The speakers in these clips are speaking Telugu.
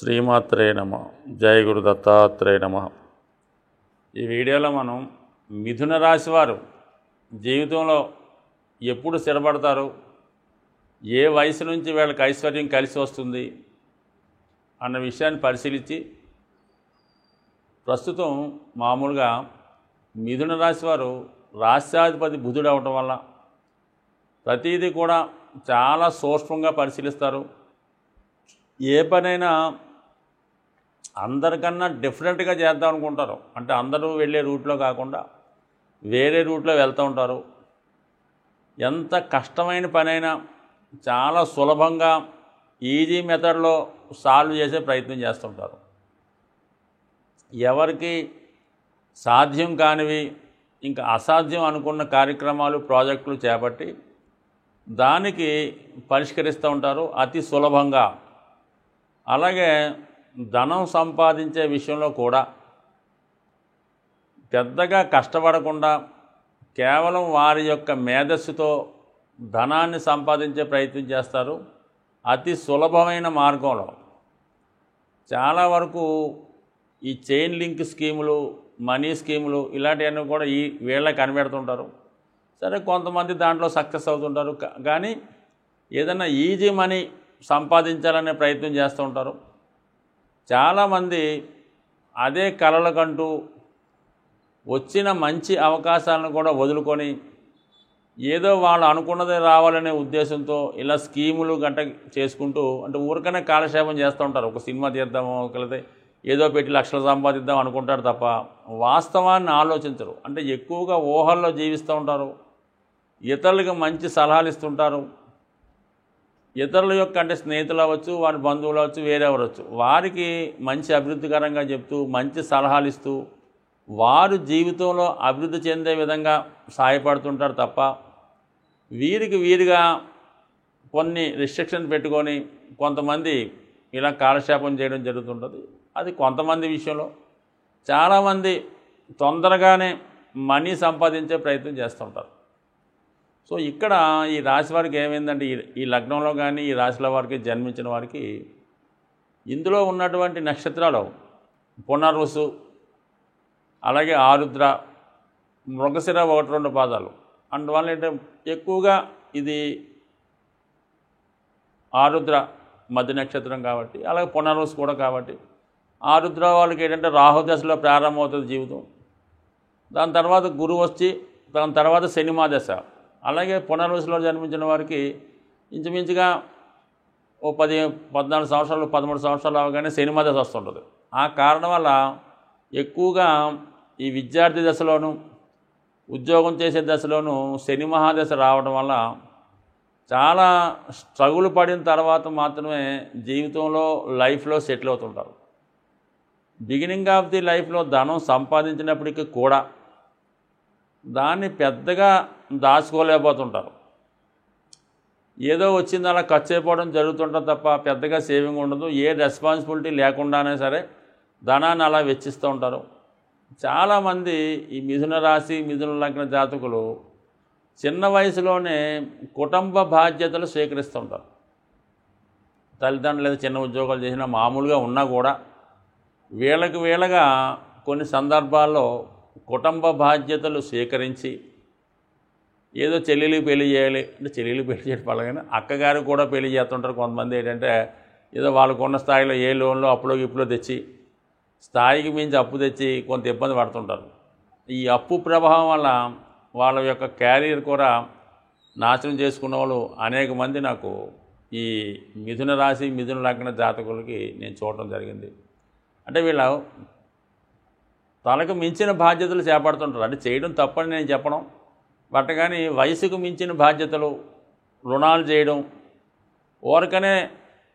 శ్రీమాత్రే నమ. జయ గురు దత్తాత్రేయ నమ. ఈ వీడియోలో మనం మిథున రాశి వారు జీవితంలో ఎప్పుడు స్థిరపడతారు, ఏ వయసు నుంచి వీళ్ళకి ఐశ్వర్యం కలిసి వస్తుంది అన్న విషయాన్ని పరిశీలించి, ప్రస్తుతం మామూలుగా మిథున రాశి వారు రాశ్యాధిపతి బుధుడు అవటం వల్ల ప్రతిదీ కూడా చాలా సూక్ష్మంగా పరిశీలిస్తారు. ఏ పనైనా అందరికన్నా డిఫరెంట్గా చేద్దాం అనుకుంటారు. అంటే అందరూ వెళ్ళే రూట్లో కాకుండా వేరే రూట్లో వెళ్తూ ఉంటారు. ఎంత కష్టమైన పనైనా చాలా సులభంగా ఈజీ మెథడ్లో సాల్వ్ చేసే ప్రయత్నం చేస్తుంటారు. ఎవరికి సాధ్యం కానివి, ఇంకా అసాధ్యం అనుకున్న కార్యక్రమాలు, ప్రాజెక్టులు చేపట్టి దానికి పరిష్కరిస్తూ ఉంటారు అతి సులభంగా. అలాగే ధనం సంపాదించే విషయంలో కూడా పెద్దగా కష్టపడకుండా కేవలం వారి యొక్క మేధస్సుతో ధనాన్ని సంపాదించే ప్రయత్నం చేస్తారు అతి సులభమైన మార్గంలో. చాలా వరకు ఈ చైన్ లింక్ స్కీములు, మనీ స్కీములు ఇలాంటివన్నీ కూడా వీళ్ళకి కనిపెడుతుంటారు. సరే, కొంతమంది దాంట్లో సక్సెస్ అవుతుంటారు, కానీ ఏదైనా ఈజీ మనీ సంపాదించాలనే ప్రయత్నం చేస్తూ ఉంటారు. చాలామంది అదే కలలకంటూ వచ్చిన మంచి అవకాశాలను కూడా వదులుకొని ఏదో వాళ్ళు అనుకున్నది రావాలనే ఉద్దేశంతో ఇలా స్కీములు గంట చేసుకుంటూ, అంటే ఊరికనే కాలక్షేపం చేస్తూ ఉంటారు. ఒక సినిమా తీద్దామో లేకపోతే ఏదో పెట్టి లక్షలు సంపాదిద్దాం అనుకుంటారు తప్ప వాస్తవాన్ని ఆలోచించరు. అంటే ఎక్కువగా ఊహల్లో జీవిస్తూ ఉంటారు. ఇతరులకు మంచి సలహాలు ఇస్తుంటారు. ఇతరుల యొక్క, అంటే స్నేహితులు అవ్వచ్చు, వారి బంధువులు అవ్వచ్చు, వేరే అవ్వచ్చు, వారికి మంచి అభివృద్ధికరంగా చెప్తూ మంచి సలహాలు ఇస్తూ వారు జీవితంలో అభివృద్ధి చెందే విధంగా సహాయపడుతుంటారు తప్ప వీరిగా కొన్ని రిస్ట్రిక్షన్ పెట్టుకొని కొంతమంది ఇలా కాలక్షేపం చేయడం జరుగుతుంటుంది. అది కొంతమంది విషయంలో. చాలామంది తొందరగానే మనీ సంపాదించే ప్రయత్నం చేస్తుంటారు. సో ఇక్కడ ఈ రాశి వారికి ఏమైందంటే, ఈ లగ్నంలో కానీ ఈ రాశిలో వారికి జన్మించిన వారికి ఇందులో ఉన్నటువంటి నక్షత్రాలు పునర్వసు, అలాగే ఆరుద్ర, మృగశిర 1-2 పాదాలు. అందువల్ల ఏంటంటే ఎక్కువగా ఇది ఆరుద్ర మధ్య నక్షత్రం కాబట్టి, అలాగే పునర్వసు కూడా కాబట్టి ఆరుద్ర వాళ్ళకి ఏంటంటే రాహుదశలో ప్రారంభమవుతుంది జీవితం. దాని తర్వాత గురువు వచ్చి, దాని తర్వాత శనిమా దశ. అలాగే పునర్వసులో జన్మించిన వారికి ఇంచుమించుగా ఓ 14 సంవత్సరాలు 13 సంవత్సరాలు అవగానే శనిమా దశ వస్తుంటుంది. ఆ కారణం వల్ల ఎక్కువగా ఈ విద్యార్థి దశలోనూ ఉద్యోగం చేసే దశలోనూ శని మహాదశ రావడం వల్ల చాలా స్ట్రగుల్ పడిన తర్వాత మాత్రమే జీవితంలో లైఫ్లో సెటిల్ అవుతుంటారు. బిగినింగ్ ఆఫ్ ది లైఫ్లో ధనం సంపాదించినప్పటికీ కూడా దాన్ని పెద్దగా దాచుకోలేకపోతుంటారు. ఏదో వచ్చింది అలా ఖర్చు అయిపోవడం జరుగుతుంటుంది తప్ప పెద్దగా సేవింగ్ ఉండదు. ఏ రెస్పాన్సిబిలిటీ లేకుండానే సరే ధనాన్ని అలా వెచ్చిస్తూ ఉంటారు. చాలామంది ఈ మిథున రాశి, మిథున లగ్న జాతకులు చిన్న వయసులోనే కుటుంబ బాధ్యతలు స్వీకరిస్తుంటారు. తల్లిదండ్రులు లేదా చిన్న ఉద్యోగాలు చేసినా, మామూలుగా ఉన్నా కూడా వీళ్ళగా కొన్ని సందర్భాల్లో కుటుంబ బాధ్యతలు స్వీకరించి ఏదో చెల్లెలికి పెళ్లి చేయాలి అంటే చెల్లెలికి పెళ్లి చేయడం పడగానే అక్కగారు కూడా పెళ్లి చేస్తుంటారు. కొంతమంది ఏంటంటే ఏదో వాళ్ళకున్న స్థాయిలో ఏ లోన్లో అప్పులో ఇప్పులో తెచ్చి స్థాయికి మించి అప్పు తెచ్చి కొంత ఇబ్బంది పడుతుంటారు. ఈ అప్పు ప్రభావం వల్ల వాళ్ళ యొక్క క్యారియర్ కూడా నాశనం చేసుకున్న వాళ్ళు అనేక మంది నాకు ఈ మిథున రాశి, మిథున లగ్న జాతకులకి నేను చూడటం జరిగింది. అంటే వీళ్ళ తనకు మించిన బాధ్యతలు చేపడుతుంటారు. అంటే చేయడం తప్పని నేను చెప్పడం, బట్ కానీ వయసుకు మించిన బాధ్యతలు, రుణాలు చేయడం, ఊరకనే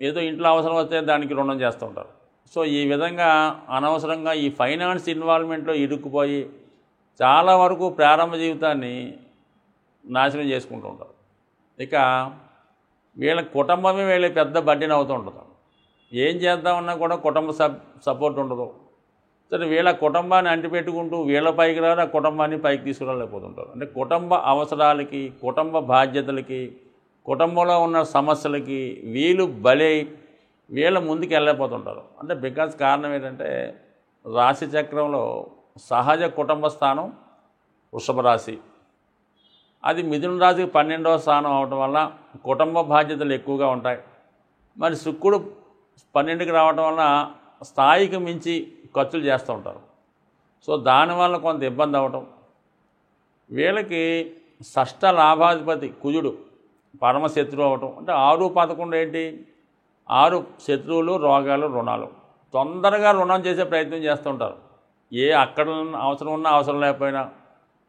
ఏదో ఇంట్లో అవసరం వస్తే దానికి రుణం చేస్తూ ఉంటారు. సో ఈ విధంగా అనవసరంగా ఈ ఫైనాన్స్ ఇన్వాల్వ్మెంట్లో ఇరుక్కుపోయి చాలా వరకు ప్రారంభ జీవితాన్ని నాశనం చేసుకుంటూ ఉంటారు. ఇక వీళ్ళ కుటుంబమే వీళ్ళ పెద్ద బడ్డీని అవుతూ ఉంటుంది. ఏం చేద్దామన్నా కూడా కుటుంబ సపోర్ట్ ఉండదు. సరే, వీళ్ళ కుటుంబాన్ని అంటిపెట్టుకుంటూ వీళ్ళ పైకి రారు, ఆ కుటుంబాన్ని పైకి తీసుకురాలేకపోతుంటారు. అంటే కుటుంబ అవసరాలకి, కుటుంబ బాధ్యతలకి, కుటుంబంలో ఉన్న సమస్యలకి వీళ్ళు బలై వీళ్ళ ముందుకు వెళ్ళలేకపోతుంటారు. అంటే బికాజ్ కారణం ఏంటంటే రాశి చక్రంలో సహజ కుటుంబ స్థానం వృషభ రాశి, అది మిథున రాశికి 12వ స్థానం అవటం వల్ల కుటుంబ బాధ్యతలు ఎక్కువగా ఉంటాయి. మరి శుక్రుడు 12కి రావటం వల్ల స్థాయికి మించి ఖర్చులు చేస్తూ ఉంటారు. సో దానివల్ల కొంత ఇబ్బంది అవ్వటం. వీళ్ళకి షష్ఠ లాభాధిపతి కుజుడు పరమశత్రువు అవ్వటం. అంటే 6, 11 ఏంటి? 6 శత్రువులు, రోగాలు, రుణాలు. తొందరగా రుణం చేసే ప్రయత్నం చేస్తూ ఉంటారు. అక్కడ అవసరం ఉన్నా అవసరం లేకపోయినా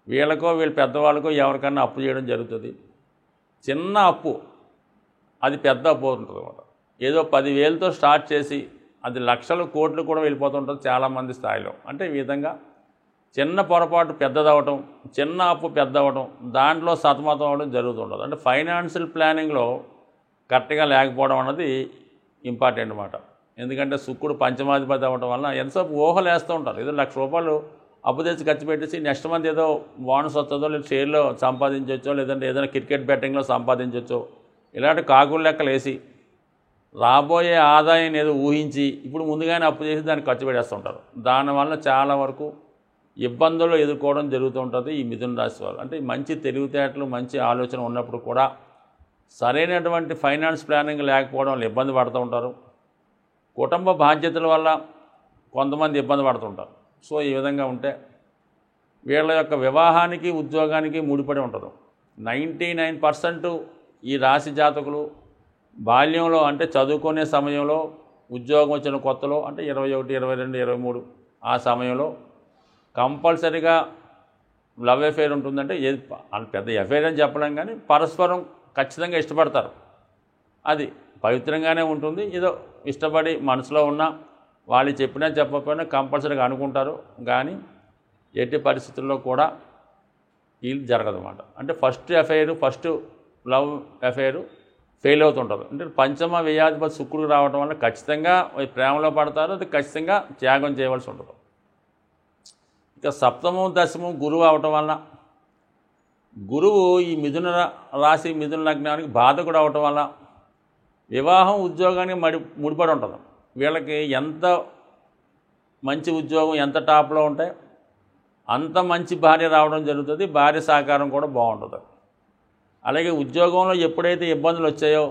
వీళ్ళకో వీళ్ళ పెద్దవాళ్ళకో ఎవరికన్నా అప్పు చేయడం జరుగుతుంది. చిన్న అప్పు అది పెద్ద అప్పు అవుతుంటుంది అన్నమాట. ఏదో 10,000తో స్టార్ట్ చేసి అది లక్షలు, కోట్లు కూడా వెళ్ళిపోతుంటుంది చాలామంది స్థాయిలో. అంటే ఈ విధంగా చిన్న పొరపాటు పెద్దదవటం, చిన్న అప్పు పెద్ద అవ్వడం, దాంట్లో సతమతం అవ్వడం జరుగుతుంటుంది. అంటే ఫైనాన్షియల్ ప్లానింగ్లో కరెక్ట్గా లేకపోవడం అన్నది ఇంపార్టెంట్ అన్నమాట. ఎందుకంటే శుక్రుడు పంచమాధిపతి అవ్వడం వల్ల ఎంతసేపు ఊహలు వేస్తూ ఉంటారు. ఏదో ₹1,00,000 అప్పు తెచ్చి ఖర్చు పెట్టేసి నెక్స్ట్ మంత్ ఏదో బోనస్ వస్తుందో, లేదా షేర్లో సంపాదించవచ్చో, లేదంటే ఏదైనా క్రికెట్ బెట్టింగ్లో సంపాదించవచ్చో, ఇలాంటి కాకులు లెక్కలు వేసి రాబోయే ఆదాయం ఏదో ఊహించి ఇప్పుడు ముందుగానే అప్పు చేసి దాన్ని ఖర్చు పెట్టేస్తుంటారు. దానివల్ల చాలా వరకు ఇబ్బందులు ఎదుర్కోవడం జరుగుతూ ఉంటుంది ఈ మిథున రాశి వారు. అంటే మంచి తెలివితేటలు, మంచి ఆలోచన ఉన్నప్పుడు కూడా సరైనటువంటి ఫైనాన్స్ ప్లానింగ్ లేకపోవడం వల్ల ఇబ్బంది పడుతూ ఉంటారు. కుటుంబ బాధ్యతల వల్ల కొంతమంది ఇబ్బంది పడుతుంటారు. సో ఈ విధంగా ఉంటే వీళ్ళ యొక్క వివాహానికి, ఉద్యోగానికి ముడిపడి ఉంటుంది. 99% ఈ రాశి జాతకులు బాల్యంలో, అంటే చదువుకునే సమయంలో, ఉద్యోగం వచ్చిన కొత్తలో, అంటే 21, 22, 23 ఆ సమయంలో కంపల్సరీగా లవ్ అఫేర్ ఉంటుందంటే ఏది పెద్ద అఫేర్ అని చెప్పలేం, కానీ పరస్పరం ఖచ్చితంగా ఇష్టపడతారు. అది పవిత్రంగానే ఉంటుంది. ఏదో ఇష్టపడి మనసులో ఉన్న వాళ్ళు చెప్పినా చెప్పకపోయినా కంపల్సరీగా అనుకుంటారు. కానీ ఎట్టి పరిస్థితుల్లో కూడా ఇది జరగదన్నమాట. అంటే ఫస్ట్ లవ్ అఫేరు ఫెయిల్ అవుతుంటారు. అంటే పంచమ వ్యయాధిపతి శుక్రుడు రావడం వల్ల ఖచ్చితంగా ప్రేమలో పడతారు. అది ఖచ్చితంగా త్యాగం చేయవలసి ఉంటుంది. ఇక సప్తమం, దశమం గురువు అవటం వల్ల, గురువు ఈ మిథున రాశి, మిథున లగ్నానికి బాధకుడు అవటం వల్ల వివాహం, ఉద్యోగానికి ముడిపడి ఉంటుంది. వీళ్ళకి ఎంత మంచి ఉద్యోగం, ఎంత టాప్లో ఉంటే అంత మంచి భార్య రావడం జరుగుతుంది. భార్య సహకారం కూడా బాగుంటుంది. అలాగే ఉద్యోగంలో ఎప్పుడైతే ఇబ్బందులు వచ్చాయో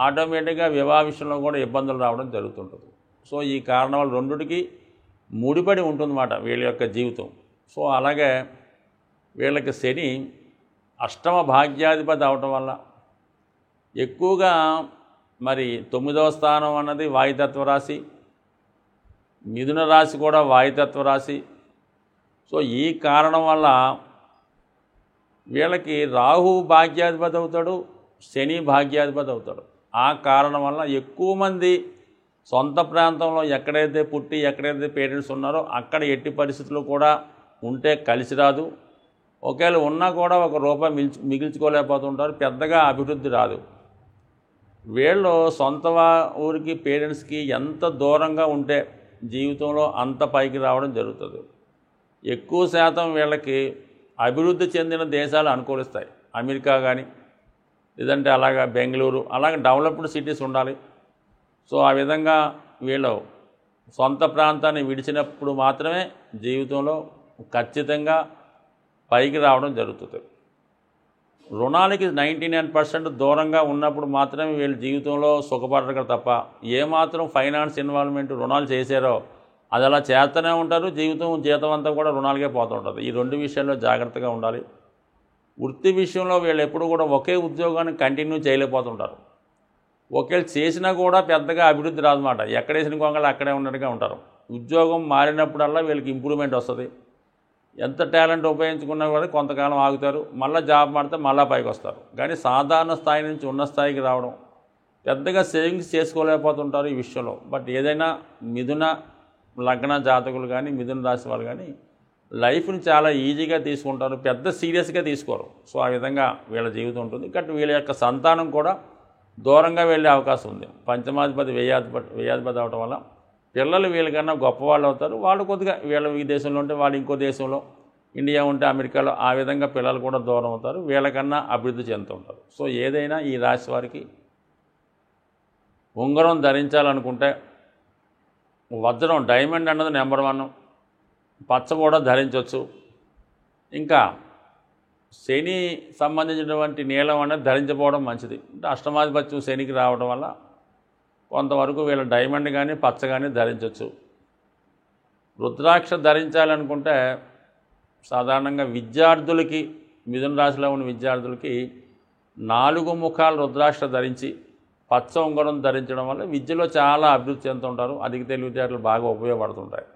ఆటోమేటిక్గా వివాహ విషయంలో కూడా ఇబ్బందులు రావడం జరుగుతుంటుంది. సో ఈ కారణం వల్ల రెండుటికి ముడిపడి ఉంటుందన్నమాట వీళ్ళ యొక్క జీవితం. సో అలాగే వీళ్ళకి శని అష్టమ భాగ్యాధిపతి అవటం వల్ల ఎక్కువగా మరి 9వ స్థానం అన్నది వాయుతత్వ రాశి, మిథున రాశి కూడా వాయుతత్వ రాశి. సో ఈ కారణం వల్ల వీళ్ళకి రాహు భాగ్యాధిపతి అవుతాడు, శని భాగ్యాధిపతి అవుతాడు. ఆ కారణం వల్ల ఎక్కువ మంది సొంత ప్రాంతంలో ఎక్కడైతే పుట్టి, ఎక్కడైతే పేరెంట్స్ ఉన్నారో అక్కడ ఎట్టి పరిస్థితులు కూడా ఉంటే కలిసి రాదు. ఒకవేళ ఉన్నా కూడా ₹1 మిగిల్చుకోలేకపోతుంటారు. పెద్దగా అభివృద్ధి రాదు. వీళ్ళు సొంత ఊరికి, పేరెంట్స్కి ఎంత దూరంగా ఉంటే జీవితంలో అంత పైకి రావడం జరుగుతుంది. ఎక్కువ శాతం వీళ్ళకి అభివృద్ధి చెందిన దేశాలు అనుకూలిస్తాయి. అమెరికా కానీ, లేదంటే అలాగా బెంగళూరు, అలాగే డెవలప్డ్ సిటీస్ ఉండాలి. సో ఆ విధంగా వీళ్ళు సొంత ప్రాంతాన్ని విడిచినప్పుడు మాత్రమే జీవితంలో ఖచ్చితంగా పైకి రావడం జరుగుతుంది. రుణాలకి 99% దూరంగా ఉన్నప్పుడు మాత్రమే వీళ్ళు జీవితంలో సుఖపడరు తప్ప, ఏమాత్రం ఫైనాన్స్ ఇన్వాల్వ్మెంట్ రుణాలు చేశారో అది అలా చేస్తూనే ఉంటారు. జీవితం అంతా కూడా రుణాలకే పోతూ ఉంటుంది. ఈ 2 విషయాల్లో జాగ్రత్తగా ఉండాలి. వృత్తి విషయంలో వీళ్ళు ఎప్పుడు కూడా ఒకే ఉద్యోగాన్ని కంటిన్యూ చేయలేకపోతుంటారు. ఒకవేళ చేసినా కూడా పెద్దగా అభివృద్ధి రాదన్నమాట. ఎక్కడేసిన కొంగలు అక్కడే ఉన్నట్టుగా ఉంటారు. ఉద్యోగం మారినప్పుడల్లా వీళ్ళకి ఇంప్రూవ్మెంట్ వస్తుంది. ఎంత టాలెంట్ ఉపయోగించుకున్నా కూడా కొంతకాలం ఆగుతారు. మళ్ళీ జాబ్ మారితే మళ్ళీ పైకి వస్తారు. కానీ సాధారణ స్థాయి నుంచి ఉన్న స్థాయికి రావడం, పెద్దగా సేవింగ్స్ చేసుకోలేకపోతుంటారు ఈ విషయంలో. బట్ ఏదైనా మిథున లగ్న జాతకులు కానీ, మిథున రాశి వాళ్ళు కానీ లైఫ్ని చాలా ఈజీగా తీసుకుంటారు, పెద్ద సీరియస్గా తీసుకోరు. సో ఆ విధంగా వీళ్ళ జీవితం ఉంటుంది. కాబట్టి వీళ్ళ యొక్క సంతానం కూడా దూరంగా వెళ్ళే అవకాశం ఉంది. పంచమాధిపతి వ్యయాధిపతి అవడం వల్ల పిల్లలు వీళ్ళకన్నా గొప్పవాళ్ళు అవుతారు. వాళ్ళు కొద్దిగా వీళ్ళ ఈ దేశంలో ఉంటే వాళ్ళు ఇంకో దేశంలో, ఇండియా ఉంటే అమెరికాలో, ఆ విధంగా పిల్లలు కూడా దూరం అవుతారు. వీళ్ళకన్నా అభివృద్ధి చెందుతూ ఉంటారు. సో ఏదైనా ఈ రాశి వారికి ఉంగరం ధరించాలనుకుంటే వజ్రం డైమండ్ అన్నది నెంబర్ 1, పచ్చ కూడా ధరించవచ్చు. ఇంకా శని సంబంధించినటువంటి నీలం అనేది ధరించకపోవడం మంచిది. అంటే అష్టమాధిపత్యం శనికి రావడం వల్ల కొంతవరకు వీళ్ళ డైమండ్ కానీ పచ్చ కానీ ధరించవచ్చు. రుద్రాక్ష ధరించాలనుకుంటే సాధారణంగా విద్యార్థులకి, మిథున రాశిలో ఉన్న విద్యార్థులకి 4 ముఖాల రుద్రాక్ష ధరించి పచ్చ ఉంగరం ధరించడం వల్ల విద్యలో చాలా అభివృద్ధి చెందుతుంటారు. అధిక తెలివితేటలు బాగా ఉపయోగపడుతుంటాయి.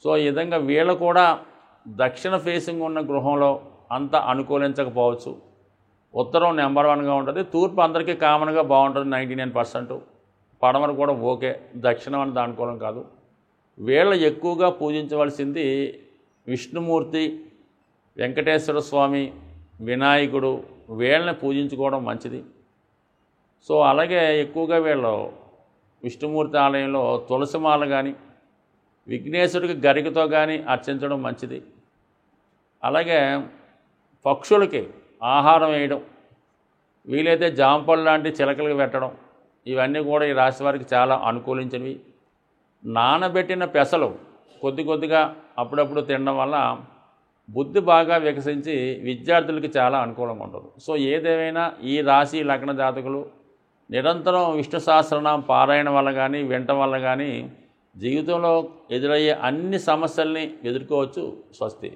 సో ఈ విధంగా వీళ్ళు కూడా దక్షిణ ఫేసింగ్ ఉన్న గృహంలో అంత అనుకూలించకపోవచ్చు. ఉత్తరం నెంబర్ 1గా ఉంటుంది. తూర్పు అందరికీ కామన్గా బాగుంటుంది 99%. పడమర కూడా ఓకే, దక్షిణం అనేది అనుకూలం కాదు. వీళ్ళు ఎక్కువగా పూజించవలసింది విష్ణుమూర్తి, వెంకటేశ్వర స్వామి, వినాయకుడు, వీళ్ళని పూజించుకోవడం మంచిది. సో అలాగే ఎక్కువగా వీళ్ళు విష్ణుమూర్తి ఆలయంలో తులసిమాల కానీ విఘ్నేశ్వరుడికి గరికతో కానీ అర్చించడం మంచిది. అలాగే పక్షులకి ఆహారం వేయడం, వీలైతే జాంపళ్ళు లాంటి చిలకలకు పెట్టడం, ఇవన్నీ కూడా ఈ రాశి వారికి చాలా అనుకూలించినవి. నానబెట్టిన పెసలు కొద్ది కొద్దిగా అప్పుడప్పుడు తినడం వల్ల బుద్ధి బాగా వికసించి విద్యార్థులకి చాలా అనుకూలంగా ఉంటుంది. సో ఏదేమైనా ఈ రాశి లగ్న జాతకులు నిరంతరం విష్ణు సహస్రనామ పారాయణ వల్ల కానీ వినటం వల్ల కానీ జీవితంలో ఎదురయ్యే అన్ని సమస్యల్ని ఎదుర్కోవచ్చు. స్వస్తి.